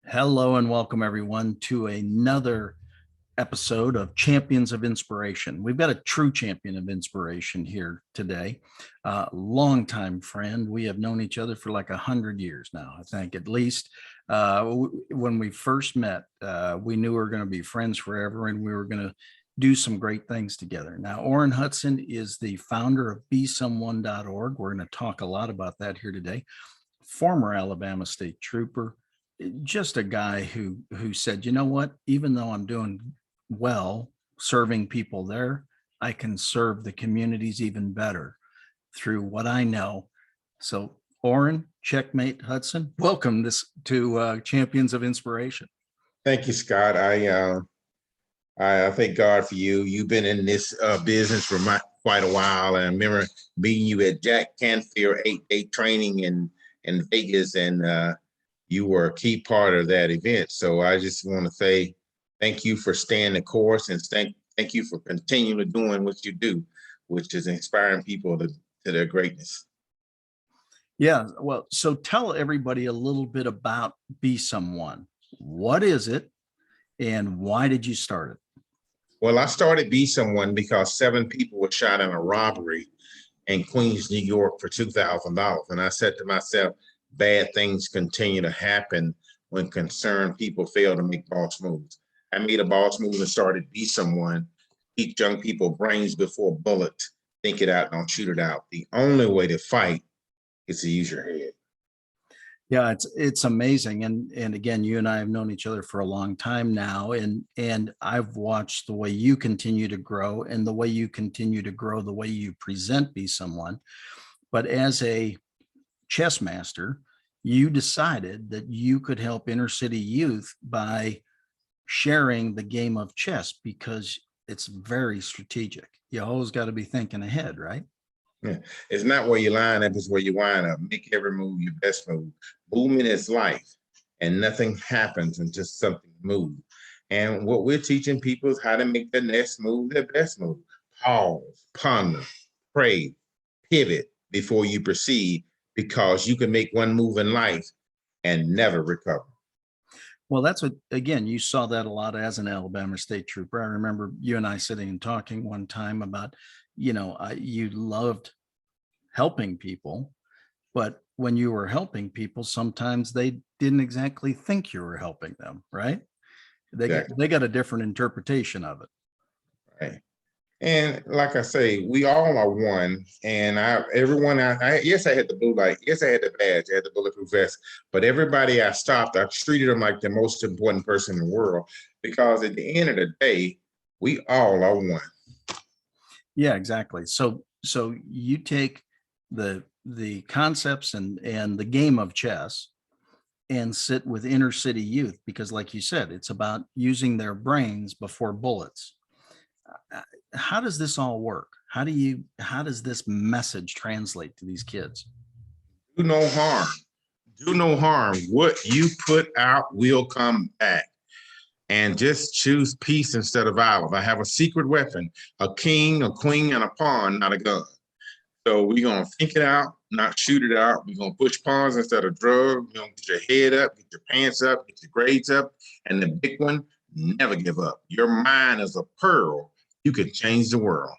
Hello and welcome everyone to another episode of Champions of Inspiration. We've got a true champion of inspiration here today. Longtime friend. We have known each other for like 100 years now, I think at least. When we first met, we knew we were going to be friends forever and we were going to do some great things together. Now, Orrin Hudson is the founder of besomeone.org. We're going to talk a lot about that here today. Former Alabama State Trooper, just a guy who said, you know what, even though I'm doing well serving people there, I can serve the communities even better through what I know. So Orrin, Checkmate, Hudson, welcome this to Champions of Inspiration. Thank you, Scott. I thank God for you. You've been in this business for quite a while. And I remember meeting you at Jack Canfield 8-day training in Vegas, and you were a key part of that event. So I just want to say thank you for staying the course, and thank you for continuing doing what you do, which is inspiring people to their greatness. Yeah, well, so tell everybody a little bit about Be Someone. What is it, and why did you start it? Well, I started Be Someone because 7 people were shot in a robbery in Queens, New York for $2,000. And I said to myself, bad things continue to happen when concerned people fail to make boss moves. I made a boss move and started Be Someone. Teach young people brains before bullets. Think it out, don't shoot it out. The only way to fight is to use your head. Yeah, it's amazing. And again, you and I have known each other for a long time now. And I've watched the way you continue to grow and the way you continue to grow, the way you present Be Someone. But as a chess master, you decided that you could help inner city youth by sharing the game of chess because it's very strategic. You always got to be thinking ahead, right? Yeah. It's not where you line up, it's where you wind up. Make every move your best move. Movement is life, and nothing happens until something moves. And what we're teaching people is how to make the next move their best move. Pause, ponder, pray, pivot before you proceed, because you can make one move in life and never recover. Well, that's what, again, you saw that a lot as an Alabama State Trooper. I remember you and I sitting and talking one time about, you loved helping people, but when you were helping people, sometimes they didn't exactly think you were helping them, right? Exactly. They got a different interpretation of it. Right. And like I say, we all are one. And yes, I had the blue light. Yes, I had the badge. I had the bulletproof vest. But everybody I stopped, I treated them like the most important person in the world, because at the end of the day, we all are one. Yeah, exactly. So you take the concepts and the game of chess and sit with inner city youth because, like you said, it's about using their brains before bullets. How does this all work? How does this message translate to these kids? Do no harm. Do no harm. What you put out will come back. And just choose peace instead of violence. I have a secret weapon, a king, a queen, and a pawn, not a gun. So we're going to think it out, not shoot it out. We're going to push pawns instead of drugs. We're going to get your head up, get your pants up, get your grades up. And the big one, never give up. Your mind is a pearl. You can change the world.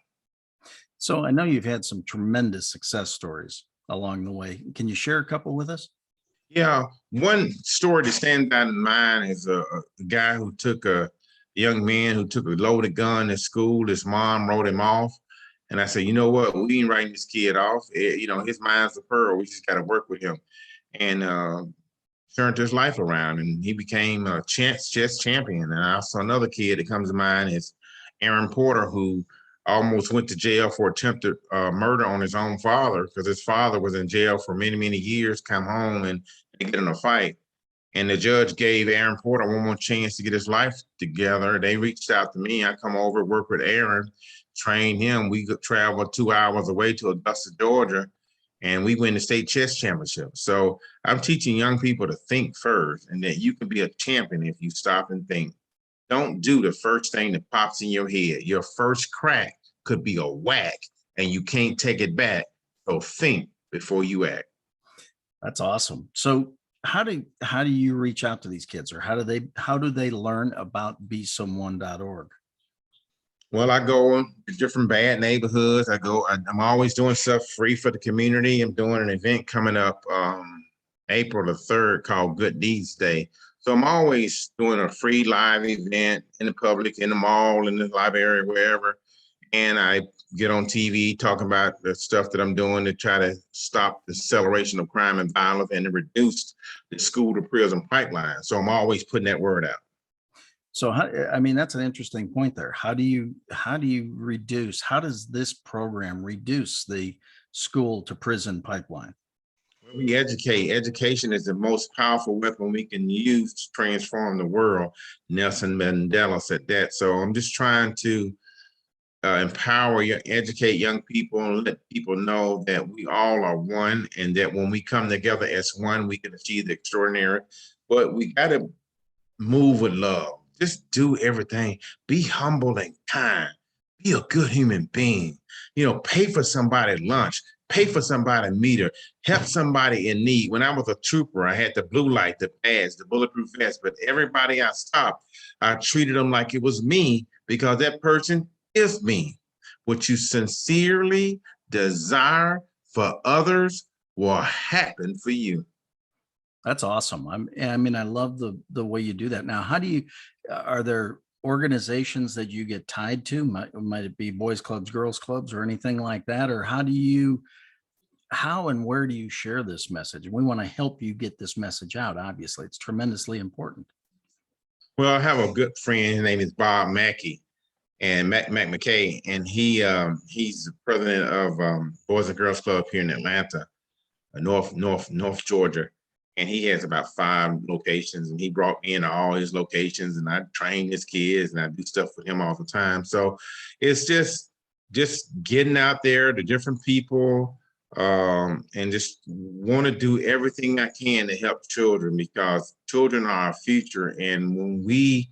So I know you've had some tremendous success stories along the way. Can you share a couple with us? Yeah, one story that stands out in mind is a guy who took a young man who took a loaded gun at school. His mom wrote him off. And I said, you know what? We ain't writing this kid off. His mind's a pearl. We just got to work with him. And turned his life around. And he became a chess champion. And I saw another kid that comes to mind is Aaron Porter, who almost went to jail for attempted murder on his own father, because his father was in jail for many, many years, come home and get in a fight. And the judge gave Aaron Porter one more chance to get his life together. They reached out to me. I come over, work with Aaron, train him. We could travel 2 hours away to Augusta, Georgia, and we win the state chess championship. So I'm teaching young people to think first, and that you can be a champion if you stop and think. Don't do the first thing that pops in your head. Your first crack could be a whack, and you can't take it back. So think before you act. That's awesome. So how do you reach out to these kids, or how do they learn about besomeone.org? Well, I go to different bad neighborhoods. I'm always doing stuff free for the community. I'm doing an event coming up April the 3rd called Good Deeds Day. So I'm always doing a free live event in the public, in the mall, in the library, wherever. And I get on TV talking about the stuff that I'm doing to try to stop the acceleration of crime and violence and to reduce the school to prison pipeline. So I'm always putting that word out. So I mean, that's an interesting point there. How does this program reduce the school to prison pipeline? We educate. Education is the most powerful weapon we can use to transform the world. Nelson Mandela said that. So I'm just trying to educate young people and let people know that we all are one, and that when we come together as one, we can achieve the extraordinary. But we got to move with love. Just do everything. Be humble and kind. Be a good human being. Pay for somebody lunch. Pay for somebody meter. Help somebody in need. When I was a trooper, I had the blue light, the badge, the bulletproof vest. But everybody I stopped, I treated them like it was me, because that person is me. What you sincerely desire for others will happen for you. That's awesome. I mean, I love the way you do that. Now, are there organizations that you get tied to? Might it be boys clubs, girls clubs, or anything like that? Or how and where do you share this message? We want to help you get this message out. Obviously, it's tremendously important. Well, I have a good friend. His name is Bob Mackey, and Mac McKay, and he's the president of Boys and Girls Club here in Atlanta, North Georgia. And he has about 5 locations, and he brought me into all his locations, and I train his kids, and I do stuff with him all the time. So it's just getting out there to different people, and just want to do everything I can to help children, because children are our future. And when we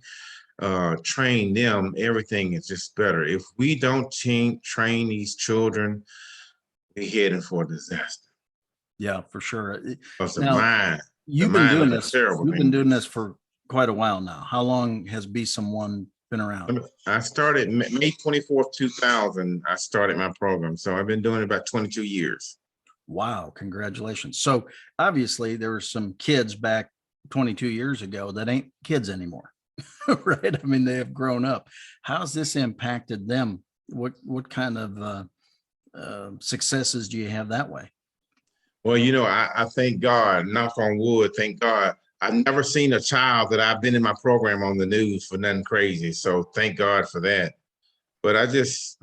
train them, everything is just better. If we don't train these children, we're heading for a disaster. Yeah, for sure. Because Now, the mind is a terrible you've thing. been doing this for quite a while now. How long has Be Someone been around? I started May 24th, 2000. I started my program. So I've been doing it about 22 years. Wow, congratulations. So obviously there were some kids back 22 years ago that ain't kids anymore, right? I mean, they have grown up. How's this impacted them? What kind of successes do you have that way? Well, I thank God, knock on wood, thank God. I've never seen a child that I've been in my program on the news for nothing crazy. So thank God for that. But I just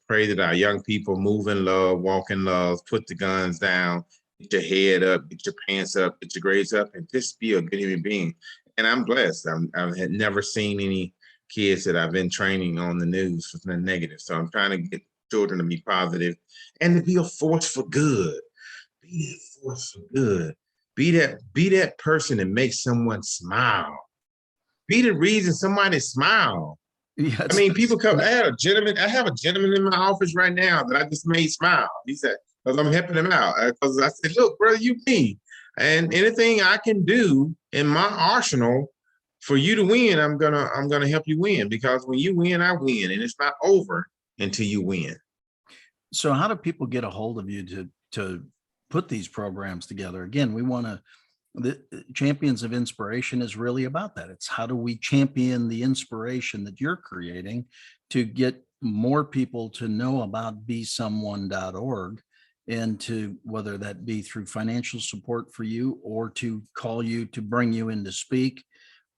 pray that our young people move in love, walk in love, put the guns down, get your head up, get your pants up, get your grades up, and just be a good human being. And I'm blessed. I had never seen any kids that I've been training on the news for nothing negative. So I'm trying to get children to be positive and to be a force for good. Be that force for good. Be that person that makes someone smile. Be the reason somebody smile. Yes. I mean, people come. I have a gentleman in my office right now that I just made smile. He said, because I'm helping him out. Because I said, look, brother, you me. And anything I can do in my arsenal for you to win, I'm gonna help you win. Because when you win, I win. And it's not over until you win. So how do people get a hold of you to put these programs together? Again, the Champions of Inspiration is really about that. It's how do we champion the inspiration that you're creating to get more people to know about besomeone.org, and to, whether that be through financial support for you, or to call you to bring you in to speak,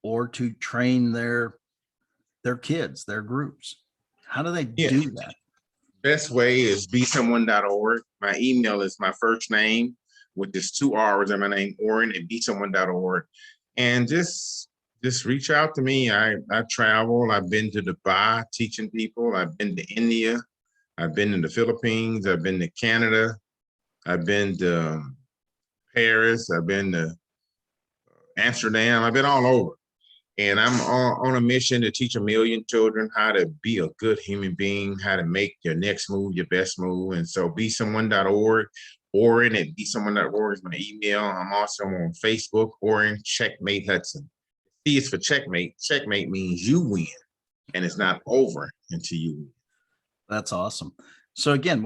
or to train their kids, their groups. How do they do that? Best way is besomeone.org. My email is my first name, which is 2 R's in my name, Orrin, at besomeone.org. And just reach out to me. I travel. I've been to Dubai teaching people. I've been to India. I've been in the Philippines. I've been to Canada. I've been to Paris. I've been to Amsterdam. I've been all over. And I'm on a mission to teach 1 million children how to be a good human being, how to make your next move your best move. And so besomeone.org, Orrin at bsomeone.org is my email. I'm also on Facebook, Orrin Checkmate Hudson. C is for checkmate. Checkmate means you win, and it's not over until you win. That's awesome. So again,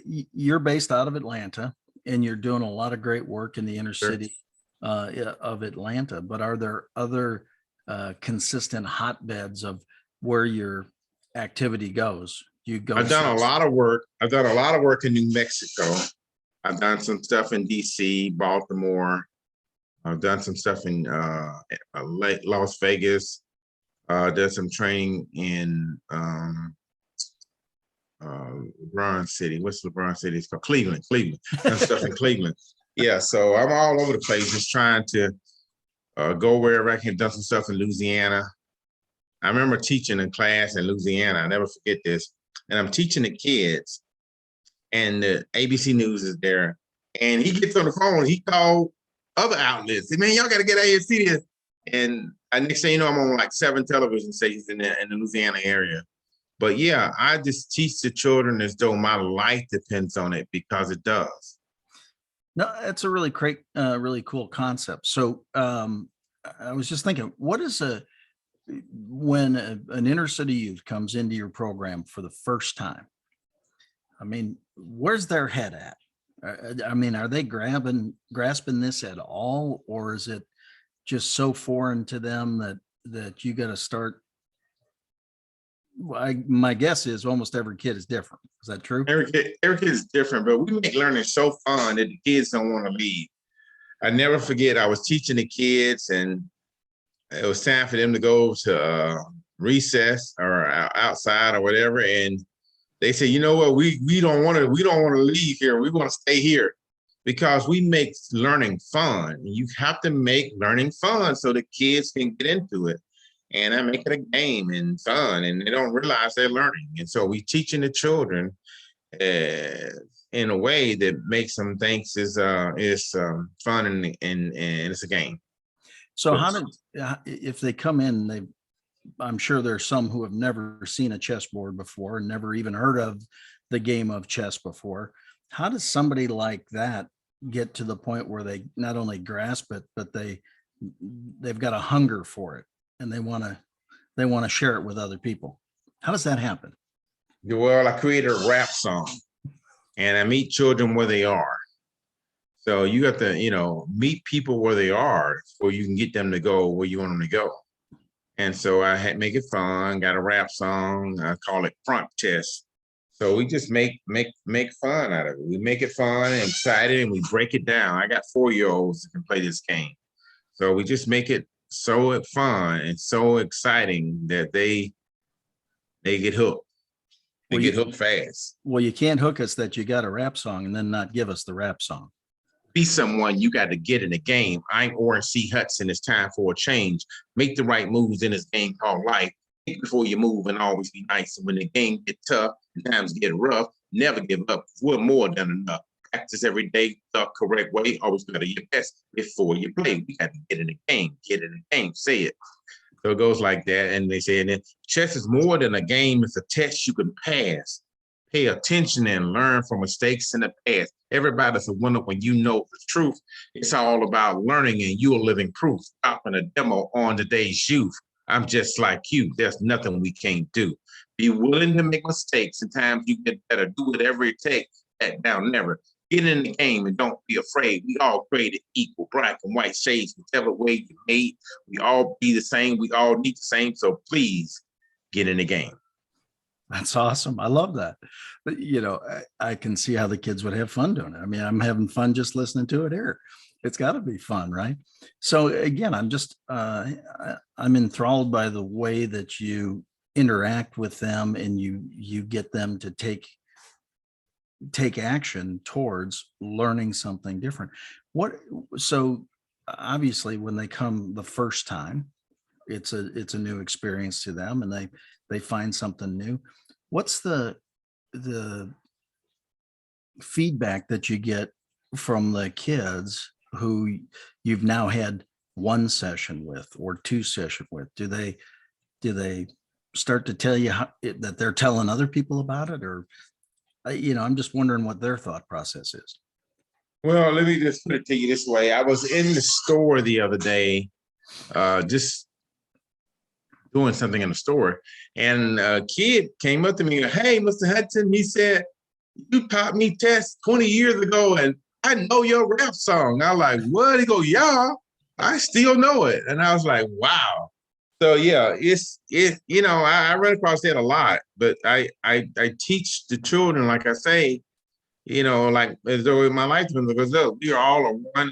you're based out of Atlanta and you're doing a lot of great work in the inner city of Atlanta, but are there other consistent hotbeds of where your activity goes? I've done a lot of work. I've done a lot of work in New Mexico. I've done some stuff in DC, Baltimore. I've done some stuff in Las Vegas. Done some training in LeBron City. What's LeBron City? It's called Cleveland. Done stuff in Cleveland. Yeah, so I'm all over the place, just trying to go wherever I can. Done some stuff in Louisiana. I remember teaching in class in Louisiana. I never forget this. And I'm teaching the kids, and the ABC News is there. And he gets on the phone. He called other outlets. Man, y'all got to get out here and see this. And next thing you know, I'm on like 7 television stations in the Louisiana area. But yeah, I just teach the children as though my life depends on it, because it does. No, that's a really great, really cool concept. So I was just thinking, when an inner city youth comes into your program for the first time, I mean, where's their head at? I mean, are they grasping this at all, or is it just so foreign to them that you got to start? My guess is almost every kid is different. Is that true? Every kid is different, but we make learning so fun that the kids don't want to leave. I never forget, I was teaching the kids, and it was time for them to go to recess or outside or whatever, and they said, you know what, we don't want to leave here. We want to stay here, because we make learning fun. You have to make learning fun so the kids can get into it. And I make it a game and fun, and they don't realize they're learning. And so we teaching the children in a way that makes them think is fun and it's a game. So if they come in, I'm sure there's some who have never seen a chessboard before and never even heard of the game of chess before. How does somebody like that get to the point where they not only grasp it, but they've got a hunger for it, and they want to share it with other people? How does that happen? Well, I created a rap song, and I meet children where they are. So you have to, meet people where they are, so you can get them to go where you want them to go. And so I had make it fun, got a rap song. I call it Front Test. So we just make fun out of it. We make it fun and excited, and we break it down. I got 4-year-olds that can play this game. So we just make it so fun and so exciting that they get hooked. They get hooked fast. Well, you can't hook us that you got a rap song and then not give us the rap song. Be someone, you got to get in the game. I'm Orrin C. Hudson. It's time for a change. Make the right moves in this game called life. Think before you move, and always be nice. And when the game gets tough and times get rough, never give up. We're more than enough. Practice every day the correct way. Always better your best before you play. We got to get in the game. Get in the game. Say it. So it goes like that. And they say, and then chess is more than a game. It's a test you can pass. Pay attention and learn from mistakes in the past. Everybody's a winner when you know the truth. It's all about learning, and you're living proof. Stopping a demo on today's youth. I'm just like you. There's nothing we can't do. Be willing to make mistakes. Sometimes you get better. Do whatever it takes. Back down, never. Get in the game and don't be afraid. We all created equal, black and white shades, whichever way you made. We all be the same. We all need the same. So please get in the game. That's awesome. I love that. But, I can see how the kids would have fun doing it. I mean, I'm having fun just listening to it here. It's got to be fun, right? So again, I'm just, I'm enthralled by the way that you interact with them, and you get them to take action towards learning something different. So obviously when they come the first time, it's a new experience to them, and they find something new. What's the feedback that you get from the kids who you've now had one session with or 2 sessions with? Do they start to tell you that they're telling other people about it, or I'm just wondering what their thought process is. Well, let me just put it to you this way. I was in the store the other day, just doing something in the store, and a kid came up to me, "Hey, Mr. Hudson," he said, "You taught me chess 20 years ago, and I know your rap song." I was like, "What?" He go, "Yeah, I still know it." And I was like, "Wow." So yeah, I run across that a lot, but I teach the children, like I say, like as though in my lifetime, because look, we are all a one,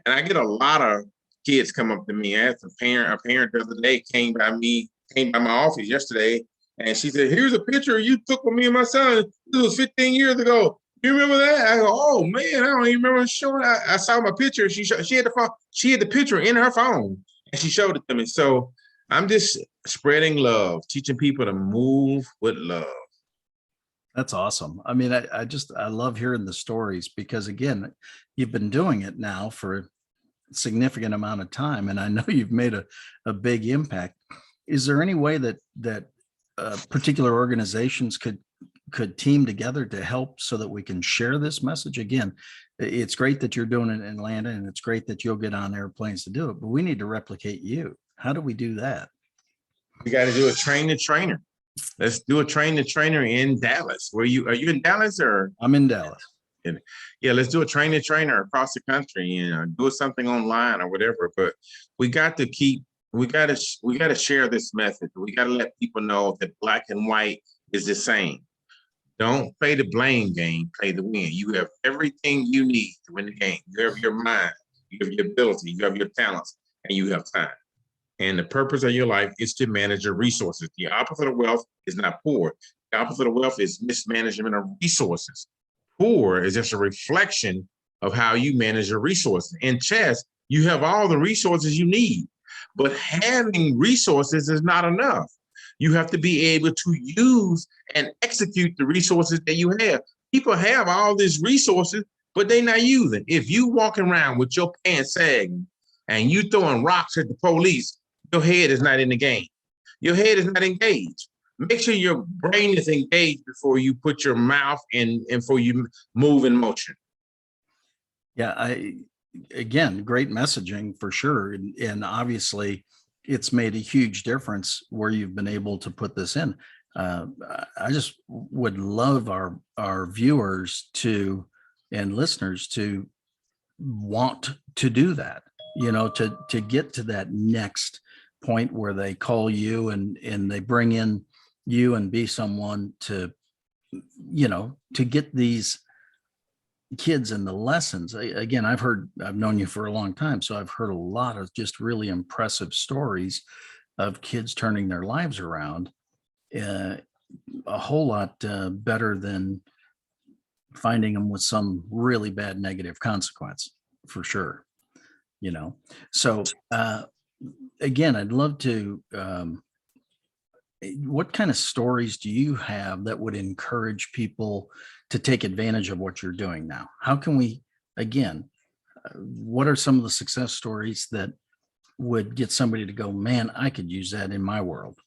and I get a lot of kids come up to me. I asked a parent the other day came by my office yesterday, and she said, "Here's a picture you took with me and my son. This was 15 years ago. You remember that?" I go, "Oh man, I don't even remember showing." I saw my picture. She had the phone. She had the picture in her phone, and she showed it to me. So I'm just spreading love, teaching people to move with love. That's awesome. I mean, I love hearing the stories because again, you've been doing it now for a significant amount of time, and I know you've made a big impact. Is there any way that particular organizations could team together to help so that we can share this message? Again, it's great that you're doing it in Atlanta, and it's great that you'll get on airplanes to do it, but we need to replicate you. How do we do that? We got to do a train the trainer. Let's do a train the trainer in Dallas. Are you in Dallas or? I'm in Dallas. Yeah, let's do a train the trainer across the country and do something online or whatever. But we got to keep, we got to share this message. We got to let people know that black and white is the same. Don't play the blame game, play the win. You have everything you need to win the game. You have your mind, you have your ability, you have your talents, and you have time. And the purpose of your life is to manage your resources. The opposite of wealth is not poor. The opposite of wealth is mismanagement of resources. Poor is just a reflection of how you manage your resources. In chess, you have all the resources you need, but having resources is not enough. You have to be able to use and execute the resources that you have. People have all these resources, but they're not using. If you walking around with your pants sagging and you throwing rocks at the police, your head is not in the game. Your head is not engaged. Make sure your brain is engaged before you put your mouth in and before you move in motion. Yeah, again, great messaging for sure. And obviously it's made a huge difference where you've been able to put this in. Uh, I just would love our viewers to and listeners to want to do that, to get to that next point where they call you and they bring in you and be someone to get these kids and the lessons. Again, I've known you for a long time, so I've heard a lot of just really impressive stories of kids turning their lives around, uh, a whole lot better than finding them with some really bad negative consequence, for sure. you know so again, I'd love to what kind of stories do you have that would encourage people to take advantage of what you're doing now? How can we, again, what are some of the success stories that would get somebody to go, man, I could use that in my world?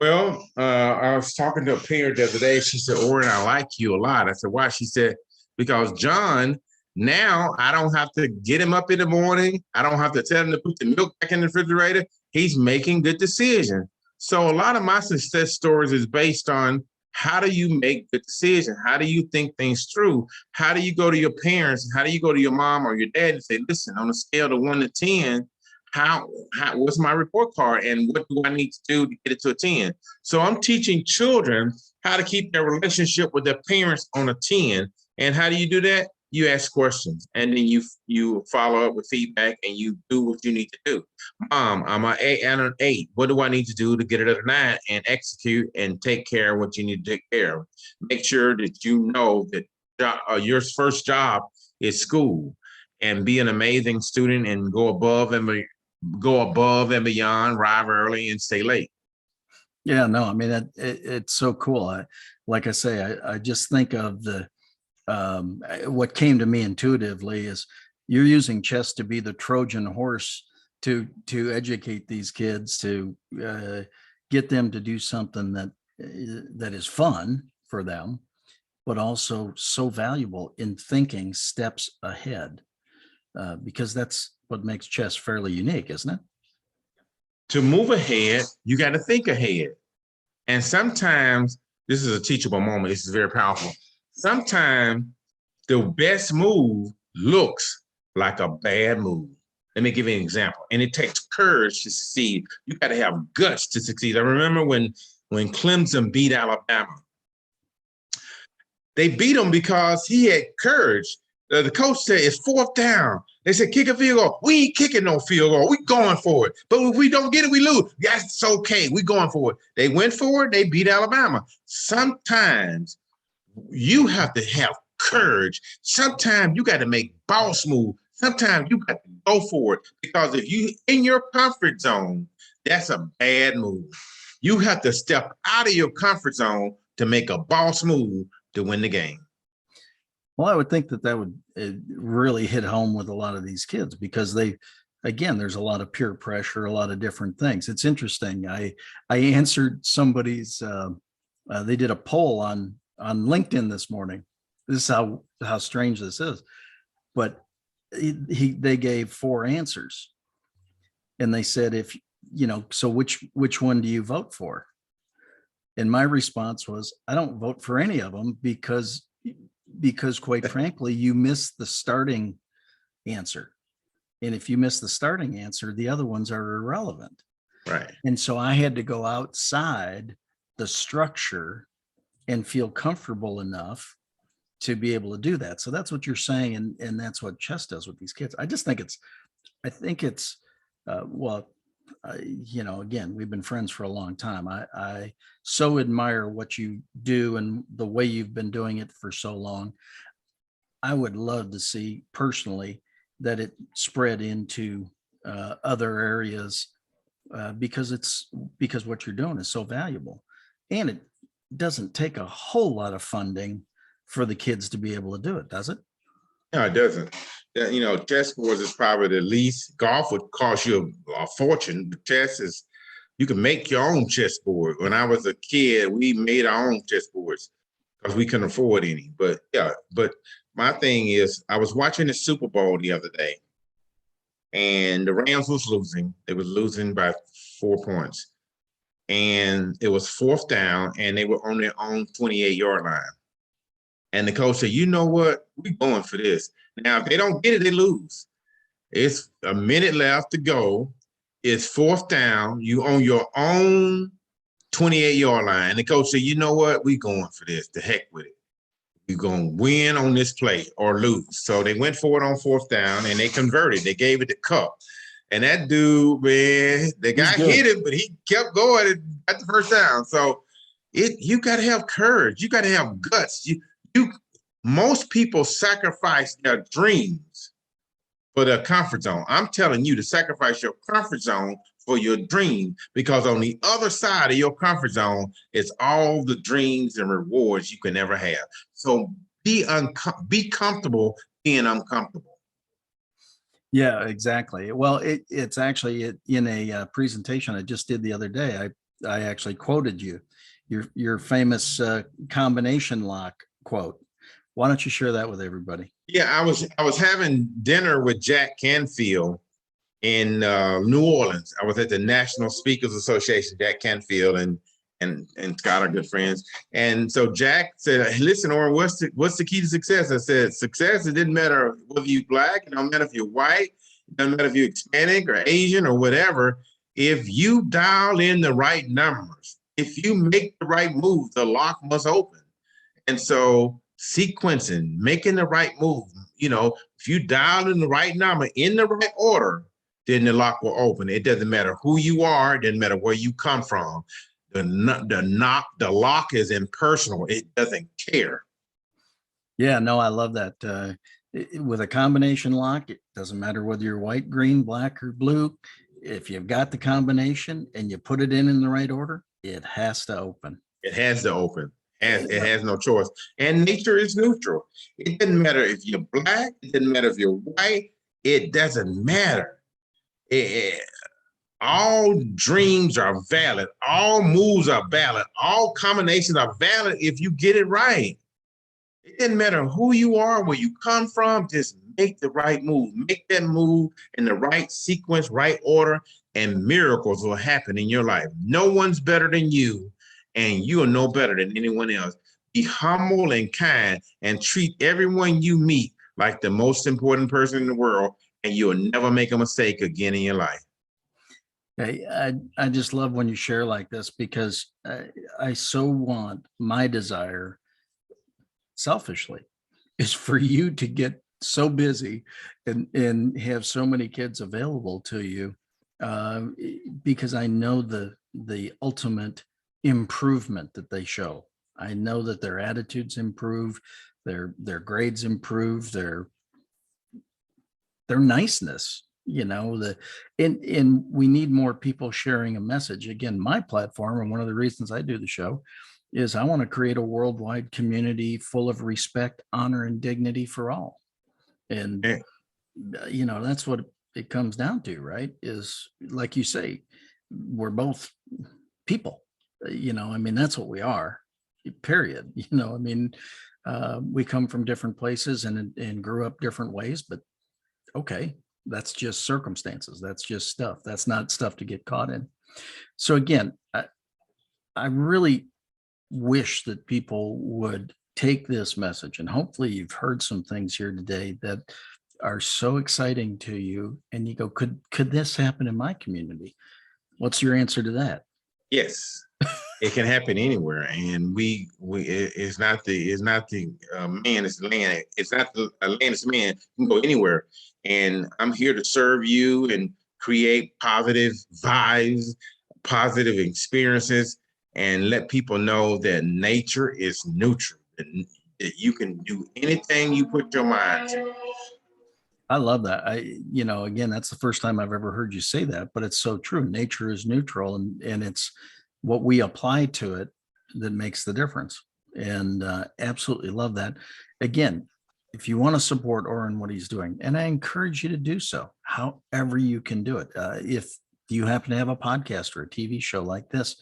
Well, I was talking to a parent the other day. She said, "Orrin, I like you a lot." I said, "Why?" She said, "Because John, now I don't have to get him up in the morning. I don't have to tell him to put the milk back in the refrigerator. He's making good decisions." So a lot of my success stories is based on how do you make good decisions? How do you think things through? How do you go to your parents? How do you go to your mom or your dad and say, "Listen, on a scale of 1 to 10, how what's my report card and what do I need to do to get it to a 10?" So I'm teaching children how to keep their relationship with their parents on a 10. And how do you do that? You ask questions and then you follow up with feedback and you do what you need to do. Mom, I'm an 8 and an 8. What do I need to do to get it at a 9 and execute and take care of what you need to take care of? Make sure that you know that your first job is school, and be an amazing student and go above and beyond, arrive early and stay late. Yeah, no, I mean, it's so cool. Like I say, I just think of what came to me intuitively is you're using chess to be the Trojan horse to educate these kids, to get them to do something that is fun for them, but also so valuable in thinking steps ahead, because that's what makes chess fairly unique, isn't it? To move ahead, you got to think ahead. And sometimes this is a teachable moment. This is very powerful. Sometimes the best move looks like a bad move. Let me give you an example. And it takes courage to succeed. You got to have guts to succeed. I remember when Clemson beat Alabama. They beat him because he had courage. The coach said, it's fourth down. They said, kick a field goal. We ain't kicking no field goal. We going for it. But if we don't get it, we lose. That's okay. We going for it. They went for it. They beat Alabama. Sometimes you have to have courage. Sometimes you got to make boss move. Sometimes you got to go for it, because if you in your comfort zone, that's a bad move. You have to step out of your comfort zone to make a boss move to win the game. Well, I would think that would really hit home with a lot of these kids, because again, there's a lot of peer pressure, a lot of different things. It's interesting. I answered somebody's, they did a poll on LinkedIn this morning. This is how strange this is. But they gave 4 answers, and they said, if so which one do you vote for? And my response was, I don't vote for any of them, because quite frankly, you miss the starting answer. And if you miss the starting answer, the other ones are irrelevant. Right. And so I had to go outside the structure and feel comfortable enough to be able to do that. So that's what you're saying. And that's what chess does with these kids. I think it's, again, we've been friends for a long time. I so admire what you do and the way you've been doing it for so long. I would love to see personally that it spread into other areas, because what you're doing is so valuable, and it doesn't take a whole lot of funding for the kids to be able to do it, does it? No, it doesn't. Chess boards is probably the least. Golf would cost you a fortune, but chess is, you can make your own chessboard. When I was a kid, we made our own chessboards because we couldn't afford any. But my thing is, I was watching the Super Bowl the other day, and the Rams was losing. They was losing by 4 points. And it was fourth down, and they were on their own 28-yard line. And the coach said, you know what? We're going for this. Now, if they don't get it, they lose. It's a minute left to go. It's fourth down. You on your own 28-yard line. And the coach said, you know what? We're going for this. The heck with it. We're going to win on this play or lose. So they went for it on fourth down, and they converted. They gave it to Cup. And that dude, man, the guy hit him, but he kept going at the first down. So you got to have courage. You got to have guts. Most people sacrifice their dreams for their comfort zone. I'm telling you to sacrifice your comfort zone for your dream, because on the other side of your comfort zone is all the dreams and rewards you can ever have. So be comfortable being uncomfortable. Yeah, exactly. Well, it's actually in a presentation I just did the other day. I actually quoted your famous combination lock quote. Why don't you share that with everybody? Yeah, I was having dinner with Jack Canfield in New Orleans. I was at the National Speakers Association, Jack Canfield and Scott are good friends. And so Jack said, listen, Orrin, what's the key to success? I said, success, it didn't matter whether you're black, it don't matter if you're white, it doesn't matter if you're Hispanic or Asian or whatever. If you dial in the right numbers, if you make the right move, the lock must open. And so sequencing, making the right move, if you dial in the right number in the right order, then the lock will open. It doesn't matter who you are, it doesn't matter where you come from. The lock is impersonal. It doesn't care. Yeah, no, I love that. With a combination lock, it doesn't matter whether you're white, green, black, or blue. If you've got the combination and you put it in the right order, it has to open. It has to open. It has no choice. And nature is neutral. It doesn't matter if you're black. It doesn't matter if you're white. It doesn't matter. All dreams are valid. All moves are valid. All combinations are valid if you get it right. It doesn't matter who you are, where you come from, just make the right move. Make that move in the right sequence, right order, and miracles will happen in your life. No one's better than you, and you are no better than anyone else. Be humble and kind and treat everyone you meet like the most important person in the world, and you'll never make a mistake again in your life. I just love when you share like this, because I so want, my desire selfishly is for you to get so busy and have so many kids available to you, because I know the ultimate improvement that they show. I know that their attitudes improve, their grades improve, their niceness, and we need more people sharing a message. Again, my platform, and one of the reasons I do the show, is I want to create a worldwide community full of respect, honor, and dignity for all. And, that's what it comes down to, right? Is, like you say, we're both people, that's what we are, period. We come from different places and grew up different ways, but okay, that's just circumstances. That's just stuff. That's not stuff to get caught in. So again, I really wish that people would take this message, and hopefully you've heard some things here today that are so exciting to you, and you go, could this happen in my community? What's your answer to that? Yes, it can happen anywhere, and it's not the man, it's the land. It's not the land, it's the man. You can go anywhere, and I'm here to serve you and create positive vibes, positive experiences, and let people know that nature is neutral, that you can do anything you put your mind to. I love that. Again, that's the first time I've ever heard you say that, but it's so true. Nature is neutral, and it's what we apply to it that makes the difference. And absolutely love that. Again, if you want to support Orrin, what he's doing, and I encourage you to do so, however you can do it. If you happen to have a podcast or a TV show like this,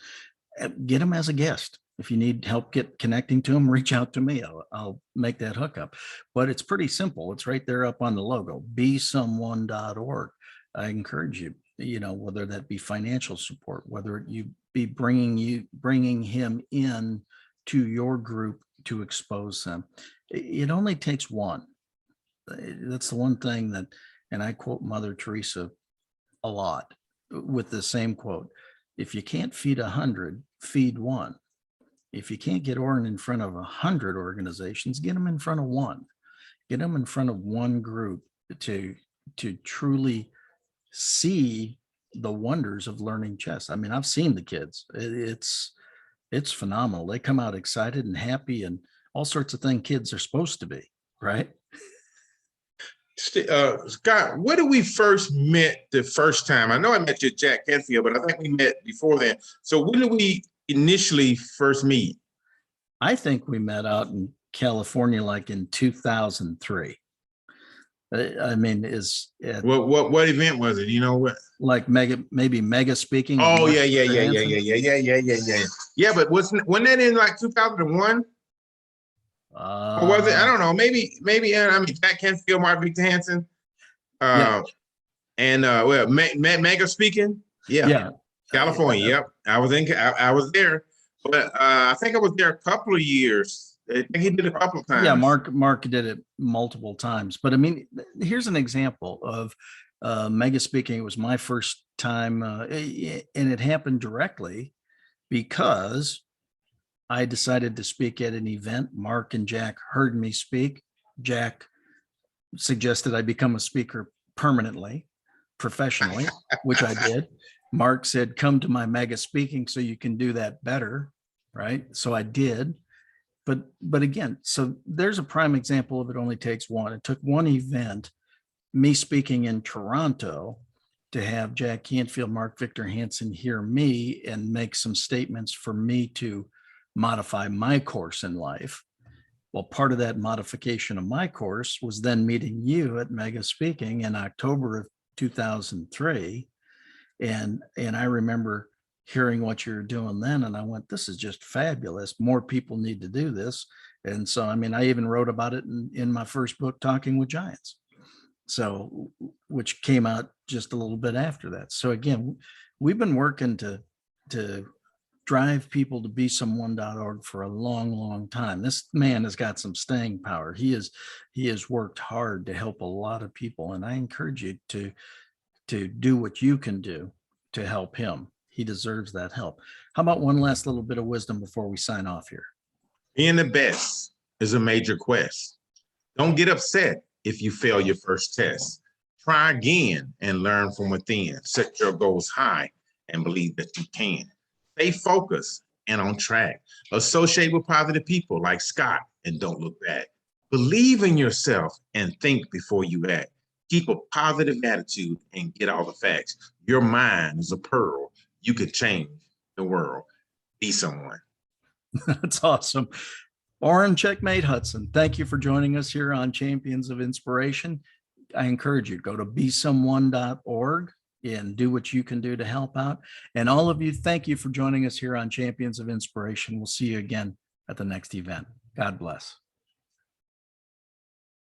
get him as a guest. If you need help connecting to him, reach out to me. I'll make that hookup. But it's pretty simple. It's right there up on the logo, besomeone.org. I encourage you, whether that be financial support, whether you be bringing him in to your group to expose them. It only takes one. That's the one thing that, and I quote Mother Teresa a lot with the same quote: if you can't feed 100, feed one. If you can't get Orrin in front of 100 organizations, get them in front of one. Get them in front of one group to truly see the wonders of learning chess. I've seen the kids. It's phenomenal. They come out excited and happy and all sorts of things kids are supposed to be, right? Scott, where did we first met the first time? I know I met you at Jack Canfield, but I think we met before then. So when did we initially first meet? I think we met out in California, like in 2003. What event was it? You know what? Like mega speaking. Oh yeah. Yeah, but wasn't that in like 2001? Or was it? I don't know. Maybe. Jack Canfield, Mark Victor Hansen, yeah. And mega speaking. Yeah. California. Yep. I was there, but I think I was there a couple of years. I think he did a couple of times. Yeah, Mark did it multiple times. But here's an example of mega speaking. It was my first time, and it happened directly because I decided to speak at an event. Mark and Jack heard me speak. Jack suggested I become a speaker permanently, professionally, which I did. Mark said, come to my mega speaking so you can do that better, right? So I did. But again, so there's a prime example of it only takes one. It took one event, me speaking in Toronto, to have Jack Canfield, Mark Victor Hansen hear me and make some statements for me to modify my course in life. Well, part of that modification of my course was then meeting you at Mega Speaking in October of 2003. And I remember hearing what you're doing then, and I went, this is just fabulous. More people need to do this. And so, I mean, I even wrote about it in my first book, Talking with Giants. So, which came out just a little bit after that. So again, we've been working to drive people to besomeone.org for a long, long time. This man has got some staying power. He has worked hard to help a lot of people. And I encourage you to do what you can do to help him. He deserves that help. How about one last little bit of wisdom before we sign off here? Being the best is a major quest. Don't get upset if you fail your first test. Try again and learn from within. Set your goals high and believe that you can. Stay focused and on track. Associate with positive people like Scott and don't look back. Believe in yourself and think before you act. Keep a positive attitude and get all the facts. Your mind is a pearl. You could change the world. Be someone. That's awesome. Orrin, Checkmate Hudson, thank you for joining us here on Champions of Inspiration. I encourage you to go to besomeone.org and do what you can do to help out. And all of you, thank you for joining us here on Champions of Inspiration. We'll see you again at the next event. God bless.